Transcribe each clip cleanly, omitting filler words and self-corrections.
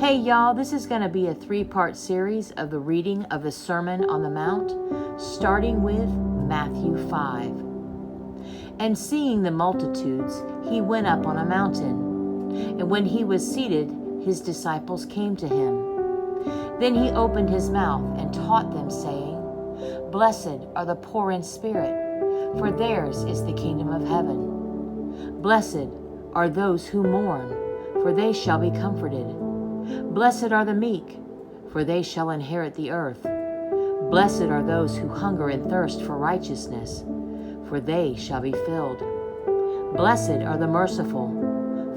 Hey y'all, this is going to be a 3-part series of the reading of the Sermon on the Mount, starting with Matthew 5. And seeing the multitudes, he went up on a mountain. And when he was seated, his disciples came to him. Then he opened his mouth and taught them, saying, Blessed are the poor in spirit, for theirs is the kingdom of heaven. Blessed are those who mourn, for they shall be comforted. Blessed are the meek, for they shall inherit the earth. Blessed are those who hunger and thirst for righteousness, for they shall be filled. Blessed are the merciful,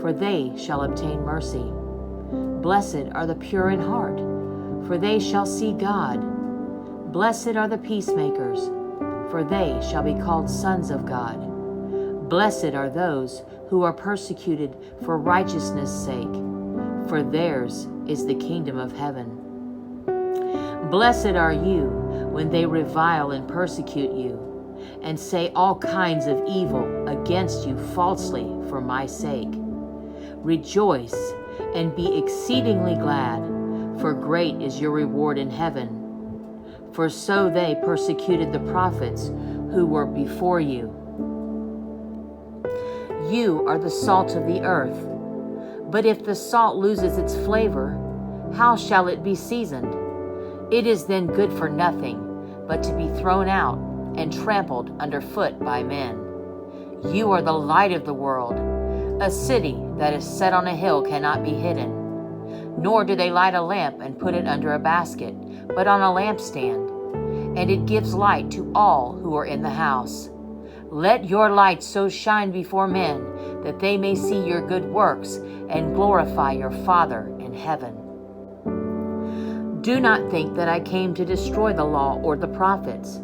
for they shall obtain mercy. Blessed are the pure in heart, for they shall see God. Blessed are the peacemakers, for they shall be called sons of God. Blessed are those who are persecuted for righteousness' sake, for theirs is the kingdom of heaven. Blessed are you when they revile and persecute you, and say all kinds of evil against you falsely for my sake. Rejoice and be exceedingly glad, for great is your reward in heaven. For so they persecuted the prophets who were before you. You are the salt of the earth. But if the salt loses its flavor, how shall it be seasoned? It is then good for nothing, but to be thrown out and trampled underfoot by men. You are the light of the world. A city that is set on a hill cannot be hidden. Nor do they light a lamp and put it under a basket, but on a lampstand, and it gives light to all who are in the house. Let your light so shine before men that they may see your good works and glorify your Father in heaven. Do not think that I came to destroy the law or the prophets.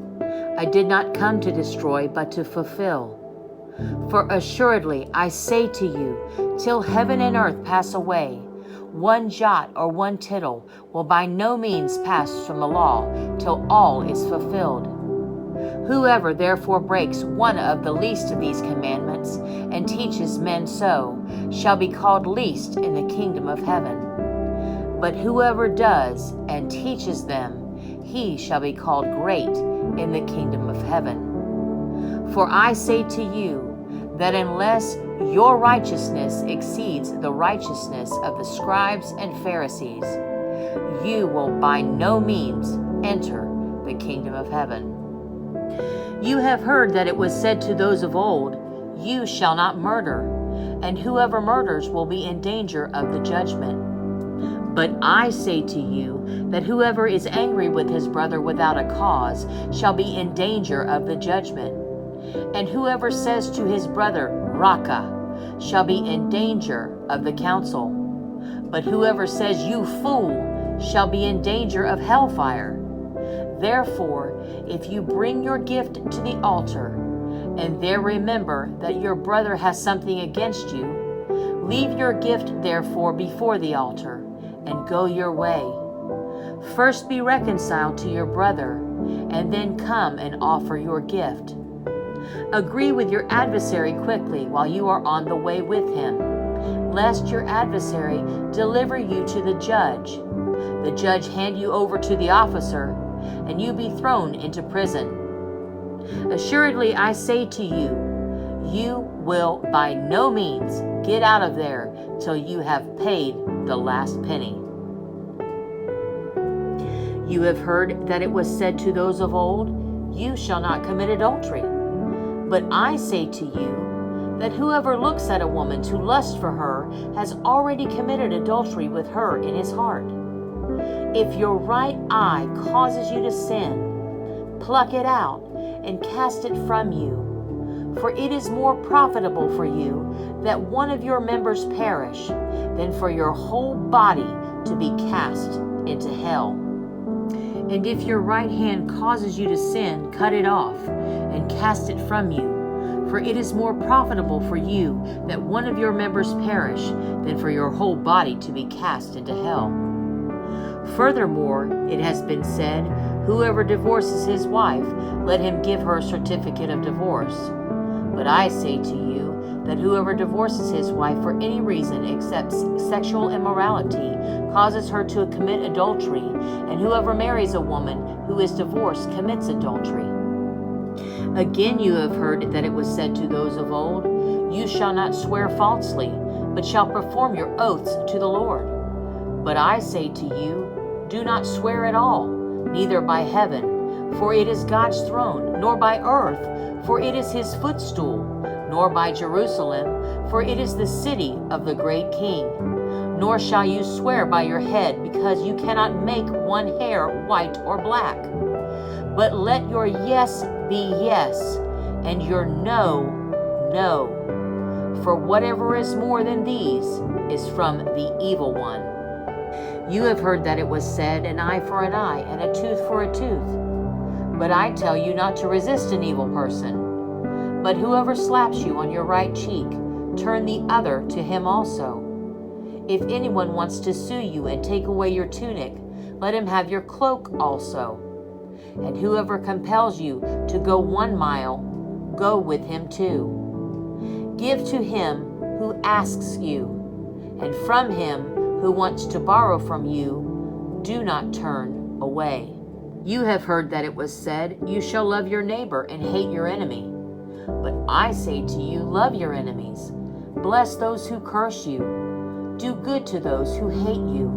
I did not come to destroy, but to fulfill. For assuredly I say to you, till heaven and earth pass away, one jot or one tittle will by no means pass from the law till all is fulfilled. Whoever therefore breaks one of the least of these commandments and teaches men so shall be called least in the kingdom of heaven. But whoever does and teaches them, he shall be called great in the kingdom of heaven. For I say to you that unless your righteousness exceeds the righteousness of the scribes and Pharisees, you will by no means enter the kingdom of heaven. You have heard that it was said to those of old, You shall not murder, and whoever murders will be in danger of the judgment. But I say to you that whoever is angry with his brother without a cause shall be in danger of the judgment. And whoever says to his brother, Raka, shall be in danger of the council. But whoever says, You fool, shall be in danger of hellfire. Therefore, if you bring your gift to the altar, and there remember that your brother has something against you, leave your gift therefore before the altar, and go your way. First be reconciled to your brother, and then come and offer your gift. Agree with your adversary quickly while you are on the way with him, lest your adversary deliver you to the judge hand you over to the officer, and you be thrown into prison. Assuredly, I say to you, you will by no means get out of there till you have paid the last penny. You have heard that it was said to those of old, You shall not commit adultery. But I say to you that whoever looks at a woman to lust for her has already committed adultery with her in his heart. If your right eye causes you to sin, pluck it out and cast it from you. For it is more profitable for you that one of your members perish than for your whole body to be cast into hell. And if your right hand causes you to sin, cut it off and cast it from you. For it is more profitable for you that one of your members perish than for your whole body to be cast into hell. Furthermore, it has been said, Whoever divorces his wife, let him give her a certificate of divorce. But I say to you that whoever divorces his wife for any reason except sexual immorality causes her to commit adultery, and whoever marries a woman who is divorced commits adultery. Again, you have heard that it was said to those of old, "You shall not swear falsely, but shall perform your oaths to the Lord." But I say to you, do not swear at all, neither by heaven, for it is God's throne, nor by earth, for it is his footstool, nor by Jerusalem, for it is the city of the great King. Nor shall you swear by your head, because you cannot make one hair white or black. But let your yes be yes, and your no, no. For whatever is more than these is from the evil one. You have heard that it was said, an eye for an eye, and a tooth for a tooth. But I tell you not to resist an evil person. But whoever slaps you on your right cheek, turn the other to him also. If anyone wants to sue you and take away your tunic, let him have your cloak also. And whoever compels you to go 1 mile, go with him 2. Give to him who asks you, and from him who wants to borrow from you, do not turn away. You have heard that it was said, you shall love your neighbor and hate your enemy. But I say to you, love your enemies. Bless those who curse you. Do good to those who hate you,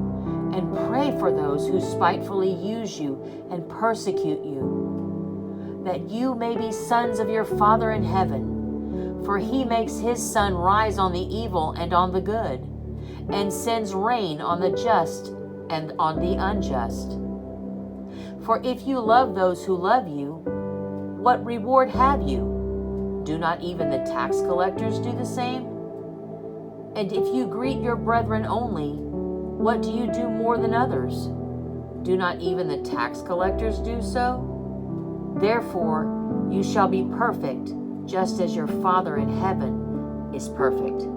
and pray for those who spitefully use you and persecute you, that you may be sons of your Father in heaven. For he makes his sun rise on the evil and on the good, and sends rain on the just and on the unjust. For if you love those who love you, what reward have you? Do not even the tax collectors do the same? And if you greet your brethren only, what do you do more than others? Do not even the tax collectors do so? Therefore, you shall be perfect, just as your Father in heaven is perfect.